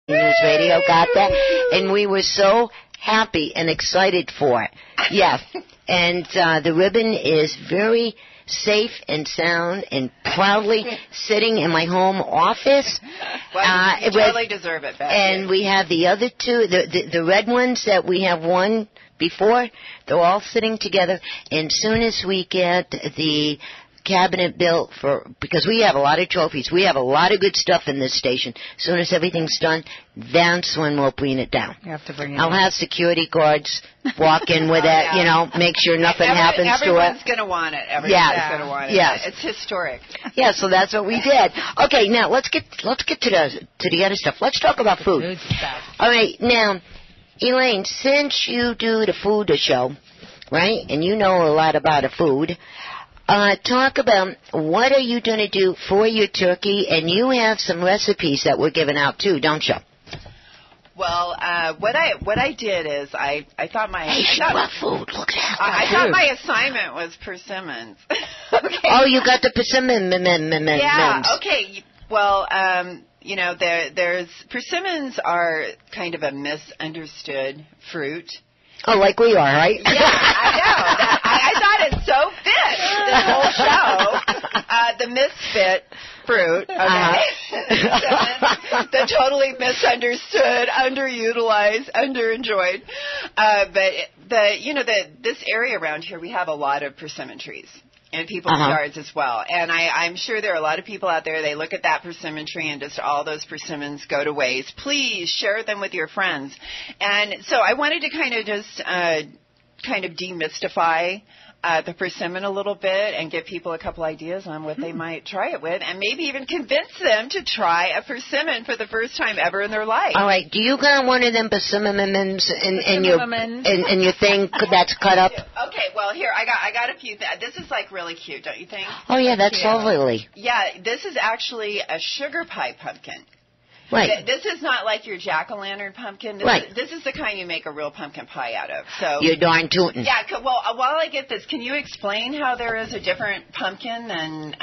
News Radio got that, and we were so happy and excited for it. Yes, and the ribbon is very safe and sound and proudly sitting in my home office. Well, you totally deserve it, Beth. And we have the other two, the red ones that we have won before, they're all sitting together. And soon as we get the cabinet built because we have a lot of trophies. We have a lot of good stuff in this station. As soon as everything's done, that's when we'll bring it down. You have to bring it I'll have security guards walk in with it, make sure nothing happens to it. Everyone's going to want it. Everyone's going to want it. Yes. It's historic. Yeah, so that's what we did. Okay, now let's get to the other stuff. Let's talk about food. Good stuff. All right, now, Elaine, since you do the food show, right, and you know a lot about the food, talk about what are you going to do for your turkey, and you have some recipes that we're giving out too, don't you? Well, what I did is I thought my food. Look at that. I thought my assignment was persimmons. Okay. Oh, you got the persimmons. Yeah. Okay. Well, there's persimmons are kind of a misunderstood fruit. Oh, like we are, right? Yeah, I know. I thought it so fit this whole show. The misfit fruit, okay? The totally misunderstood, underutilized, underenjoyed. But this area around here, we have a lot of persimmon trees. In people's yards as well. And I'm sure there are a lot of people out there, they look at that persimmon tree and just all those persimmons go to waste. Please share them with your friends. And so I wanted to kind of demystify the persimmon a little bit and give people a couple ideas on what they might try it with, and maybe even convince them to try a persimmon for the first time ever in their life. All right. Do you got one of them persimmons in your thing that's cut up? Okay. Well, here I got a few. This is like really cute, don't you think? Oh yeah, that's lovely. Yeah, this is actually a sugar pie pumpkin. Right. This is not like your jack-o'-lantern pumpkin. This is the kind you make a real pumpkin pie out of. So you're darn tootin'. Yeah. Well, while I get this, can you explain how there is a different pumpkin than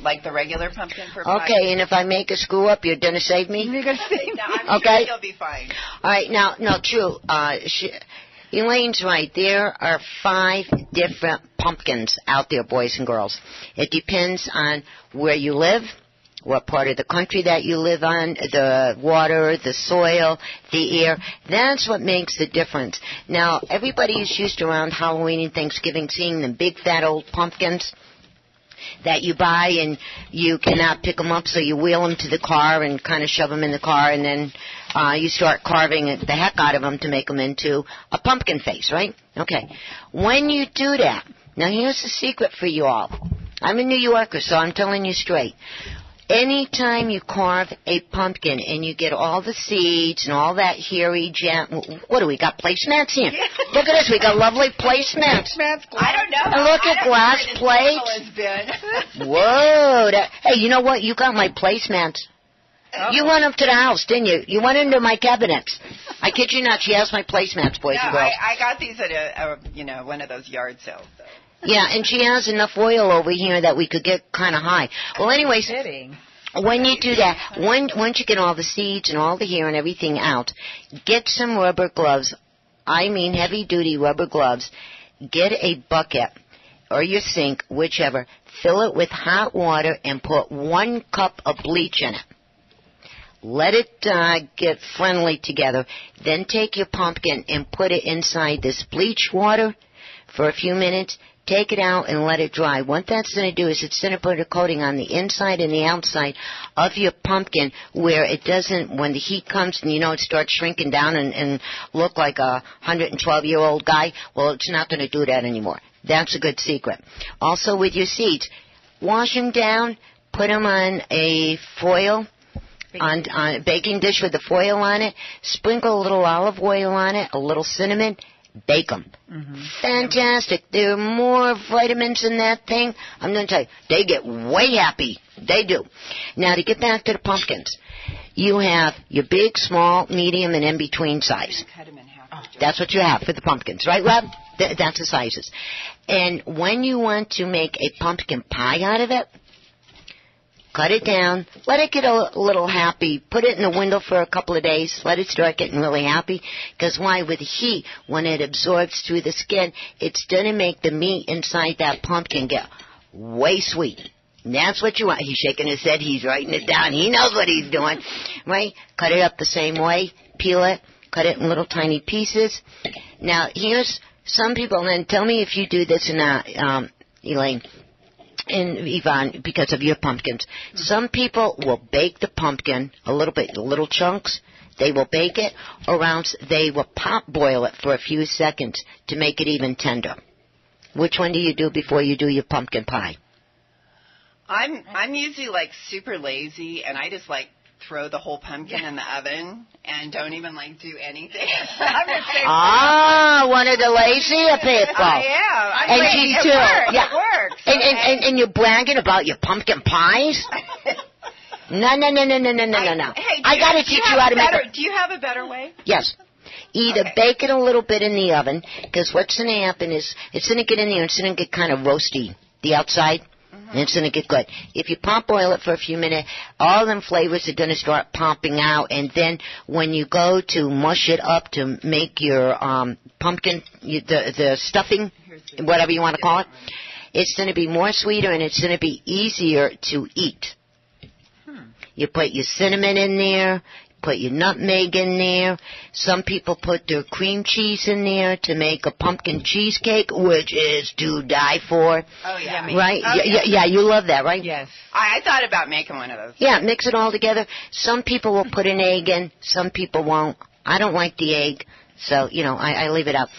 like the regular pumpkin for pie? Okay. And if I make a screw up, you're gonna save me? You're gonna save me. No, I'm sure you'll be fine. All right. Now, no, true. Elaine's right. There are 5 different pumpkins out there, boys and girls. It depends on where you live, what part of the country that you live on, the water, the soil, the air. That's what makes the difference. Now, everybody is used to around Halloween and Thanksgiving seeing the big fat old pumpkins that you buy and you cannot pick them up, so you wheel them to the car and kind of shove them in the car, and then you start carving the heck out of them to make them into a pumpkin face, right? Okay. When you do that, now here's the secret for you all. I'm a New Yorker, so I'm telling you straight. Anytime you carve a pumpkin and you get all the seeds and all that hairy jam, what do we got? Placemats here. Look at this. We got lovely placemats. I don't know. And look at glass plates. Whoa. Hey, you know what? You got my placemats. Oh. You went up to the house, didn't you? You went into my cabinets. I kid you not. She has my placemats, boys and girls. I got these at one of those yard sales. So. Yeah, and she has enough oil over here that we could get kind of high. Well, anyways, when you do that, once you get all the seeds and all the hair and everything out, get some rubber gloves. I mean heavy-duty rubber gloves. Get a bucket or your sink, whichever. Fill it with hot water and put 1 cup of bleach in it. Let it get friendly together. Then take your pumpkin and put it inside this bleach water for a few minutes. Take it out and let it dry. What that's going to do is it's going to put a coating on the inside and the outside of your pumpkin where it doesn't, when the heat comes and it starts shrinking down and look like a 112-year-old guy, well, it's not going to do that anymore. That's a good secret. Also with your seeds, wash them down, put them on a foil, on a baking dish with the foil on it, sprinkle a little olive oil on it, a little cinnamon, bake them. Mm-hmm. Fantastic. There are more vitamins in that thing. I'm going to tell you, they get way happy. They do. Now, to get back to the pumpkins, you have your big, small, medium, and in-between size. Cut them in half. That's what you have for the pumpkins, right, Rob? That's the sizes. And when you want to make a pumpkin pie out of it, cut it down, let it get a little happy, put it in the window for a couple of days, let it start getting really happy, because why? With heat, when it absorbs through the skin, it's going to make the meat inside that pumpkin get way sweet. And that's what you want. He's shaking his head, he's writing it down, he knows what he's doing, right? Cut it up the same way, peel it, cut it in little tiny pieces. Now, here's some people, and tell me if you do this or not, Elaine and Yvonne, because of your pumpkins. Some people will bake the pumpkin a little bit, little chunks. They will bake it, or else they will pot boil it for a few seconds to make it even tender. Which one do you do before you do your pumpkin pie? I'm usually like super lazy, and I just like throw the whole pumpkin in the oven and don't even like do anything. One of the lazier people. I am. And she too. It works. And you're bragging about your pumpkin pies? No. Hey, I got to teach you how to make it. Do you have a better way? Yes. Either bake it a little bit in the oven, because what's going to happen is it's going to get in there and it's going to get kind of roasty, the outside. And it's going to get good. If you pot boil it for a few minutes, all them flavors are going to start popping out. And then when you go to mush it up to make your pumpkin, the stuffing, whatever you want to call it, it's going to be more sweeter and it's going to be easier to eat. You put your cinnamon in there. Put your nutmeg in there. Some people put their cream cheese in there to make a pumpkin cheesecake, which is to die for. Oh, yeah. Right? Oh, yeah, you love that, right? Yes. I thought about making one of those. Yeah, mix it all together. Some people will put an egg in. Some people won't. I don't like the egg, so, I leave it out.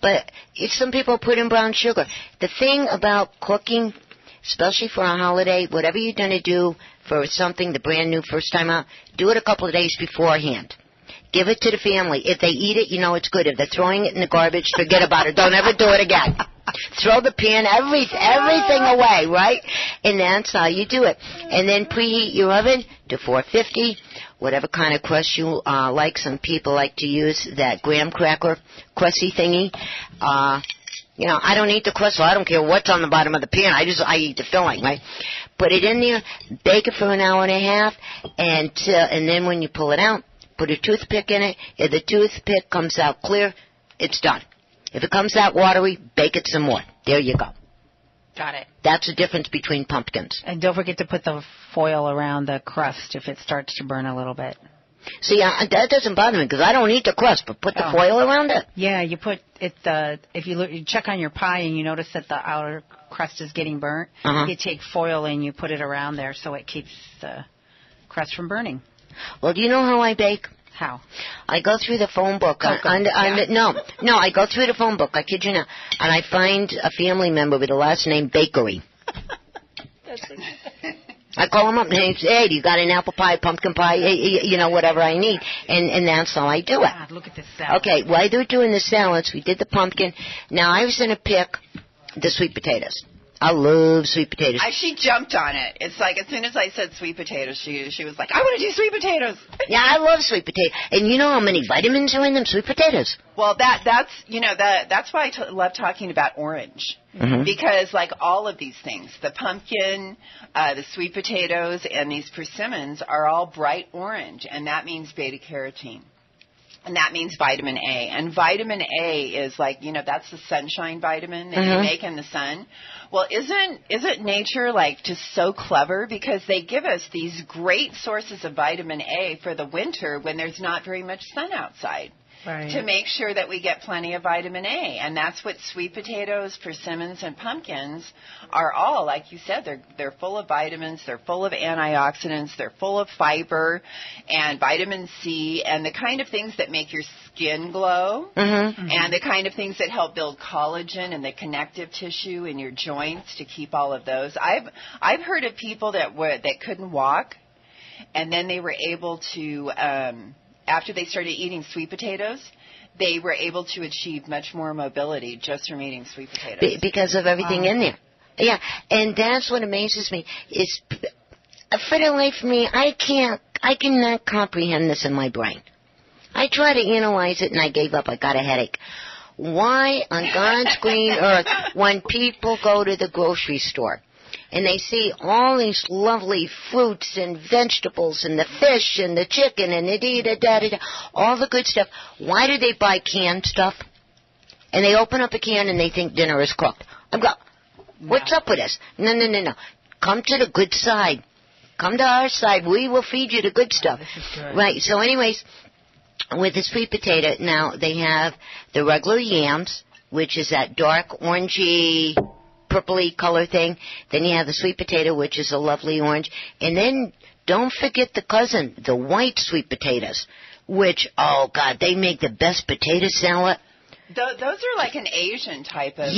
But some people put in brown sugar. The thing about cooking, especially for a holiday, whatever you're going to do for something, the brand new first time out, do it a couple of days beforehand. Give it to the family. If they eat it, it's good. If they're throwing it in the garbage, forget about it. Don't ever do it again. Throw the pan, everything away, right? And that's how you do it. And then preheat your oven to 450, whatever kind of crust you like. Some people like to use that graham cracker crusty thingy. I don't eat the crust, so I don't care what's on the bottom of the pan. I eat the filling, right? Put it in there, bake it for an hour and a half, and then when you pull it out, put a toothpick in it. If the toothpick comes out clear, it's done. If it comes out watery, bake it some more. There you go. Got it. That's the difference between pumpkins. And don't forget to put the foil around the crust if it starts to burn a little bit. See, that doesn't bother me because I don't eat the crust, but put the foil around it. Yeah, you put it. If you check on your pie and you notice that the outer crust is getting burnt, you take foil and you put it around there so it keeps the crust from burning. Well, do you know how I bake? How? I go through the phone book. No, I go through the phone book. I kid you not, and I find a family member with the last name Bakery. I call him up and say, hey, do you got an apple pie, pumpkin pie, whatever I need. And that's how I do it. God, look at this salad. Okay, while they're doing the salads, we did the pumpkin. Now, I was going to pick the sweet potatoes. I love sweet potatoes. She jumped on it. It's like as soon as I said sweet potatoes, she was like, I want to do sweet potatoes. Yeah, I love sweet potatoes. And you know how many vitamins are in them sweet potatoes? Well, that's why I love talking about orange. Because like all of these things, the pumpkin, the sweet potatoes, and these persimmons are all bright orange, and that means beta-carotene. And that means vitamin A. And vitamin A is like, that's the sunshine vitamin that you make in the sun. Well, isn't nature like just so clever? Because they give us these great sources of vitamin A for the winter when there's not very much sun outside. Right. To make sure that we get plenty of vitamin A. And that's what sweet potatoes, persimmons, and pumpkins are all. Like you said, they're full of vitamins, they're full of antioxidants, they're full of fiber and vitamin C and the kind of things that make your skin glow and the kind of things that help build collagen and the connective tissue in your joints to keep all of those. I've heard of people that couldn't walk and then they were able to after they started eating sweet potatoes, they were able to achieve much more mobility just from eating sweet potatoes. Because of everything in there. Yeah, and that's what amazes me is for the life of me, I cannot comprehend this in my brain. I try to analyze it and I gave up. I got a headache. Why on God's green earth when people go to the grocery store and they see all these lovely fruits and vegetables and the fish and the chicken and the da-da-da-da-da, all the good stuff. Why do they buy canned stuff? And they open up a can and they think dinner is cooked. I'm going, what's up with this? No. Come to the good side. Come to our side. We will feed you the good stuff. This is good. Right. So anyways, with the sweet potato, now they have the regular yams, which is that dark orangey, purpley color thing. Then you have the sweet potato, which is a lovely orange. And then don't forget the cousin, the white sweet potatoes, which, oh, God, they make the best potato salad. Those are like an Asian type of,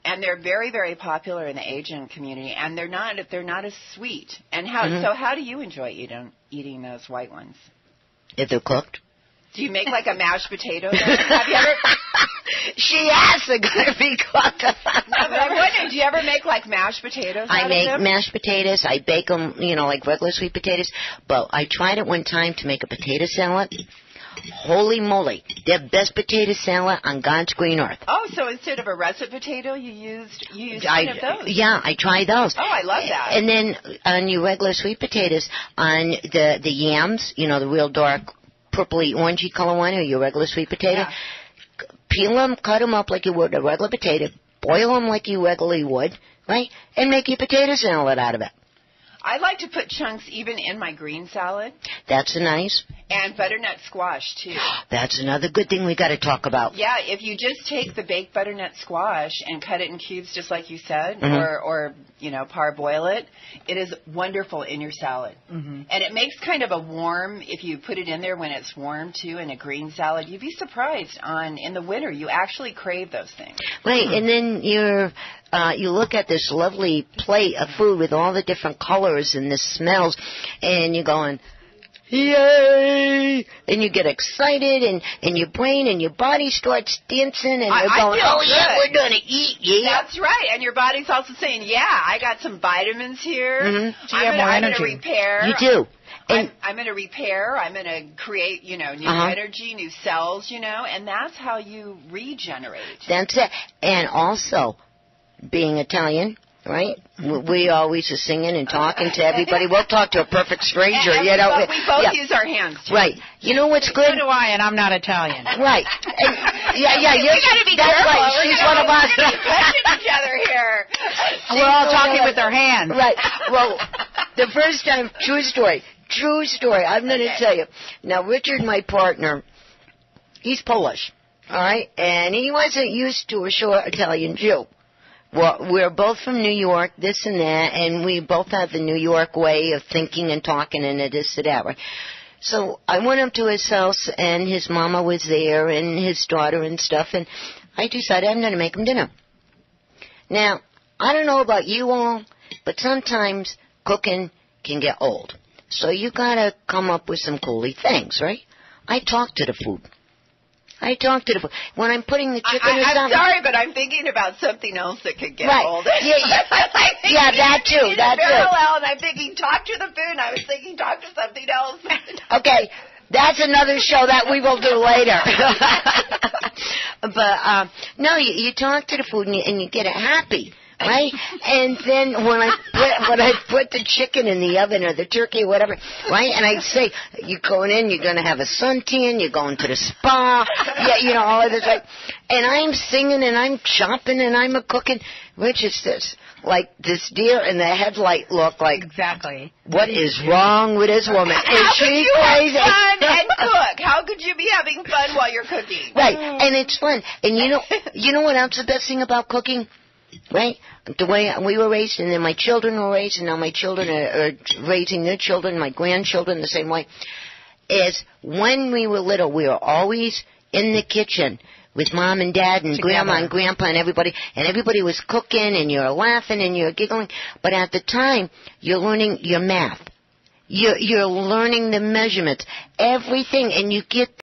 and they're very, very popular in the Asian community. And they're not as sweet. And how do you enjoy eating those white ones? If they're cooked. Do you make like a mashed potato? Have you ever? She has to be cooked. No, but I'm wondering, do you ever make like mashed potatoes? I make mashed potatoes. I bake them, like regular sweet potatoes. But I tried it one time to make a potato salad. Holy moly, the best potato salad on God's green earth. Oh, so instead of a russet potato, you used one of those? Yeah, I tried those. Oh, I love that. And then on your regular sweet potatoes, on the yams, the real dark purpley orangey color one, or your regular sweet potato, peel them, cut them up like you would a regular potato, boil them like you regularly would, right, and make your potato salad out of it. I like to put chunks even in my green salad. That's nice. And butternut squash, too. That's another good thing we got to talk about. Yeah, if you just take the baked butternut squash and cut it in cubes just like you said, or parboil it, it is wonderful in your salad. Mm-hmm. And it makes kind of a warm, if you put it in there when it's warm, too, in a green salad, you'd be surprised in the winter. You actually crave those things. Right, and then you look at this lovely plate of food with all the different colors and the smells, and you're going, yay! And you get excited, and your brain and your body starts dancing, and you're going, oh, yeah, we're going to eat, yeah. That's right, and your body's also saying, yeah, I got some vitamins here. Mm-hmm. So I'm going to repair. You do. And I'm going to repair. I'm going to create, new energy, new cells, and that's how you regenerate. That's it. And also, being Italian, right? We always are singing and talking to everybody. We'll talk to a perfect stranger, But we both use our hands, too. Right. You know what's good? So do I, and I'm not Italian. Right. And, we got to be careful. Right. She's one of us. We're touching each other here. We're all talking with our hands. Right. Well, the first time, true story, I'm going to tell you. Now, Richard, my partner, he's Polish, all right? And he wasn't used to a short Italian Jew. Well, we're both from New York, this and that, and we both have the New York way of thinking and talking and this and that, right? So I went up to his house, and his mama was there, and his daughter and stuff, and I decided I'm going to make him dinner. Now, I don't know about you all, but sometimes cooking can get old. So you got to come up with some cool things, right? I talk to the food. When I'm putting the chicken or something. I'm sorry, but I'm thinking about something else that could get old. Yeah, that too. Parallel, and I'm thinking, talk to the food, and I was thinking, talk to something else. Okay, that's another show that we will do later. But, no, you talk to the food, and you get it happy. Right? And then when I put the chicken in the oven or the turkey or whatever, right? And I say, you're going in, you're going to have a suntan, you're going to the spa, all of this, right? And I'm singing and I'm chopping and I'm cooking. Rich is this, like this deer in the headlight look like. Exactly. What is wrong with this woman? Is she crazy? Have fun and cook. How could you be having fun while you're cooking? Right. And it's fun. And you know what else the best thing about cooking? Right? The way we were raised, and then my children were raised, and now my children are raising their children, my grandchildren the same way, is when we were little, we were always in the kitchen with Mom and Dad and Grandma and Grandpa and everybody was cooking, and you're laughing and you're giggling, but at the time, you're learning your math. You're learning the measurements, everything, and you get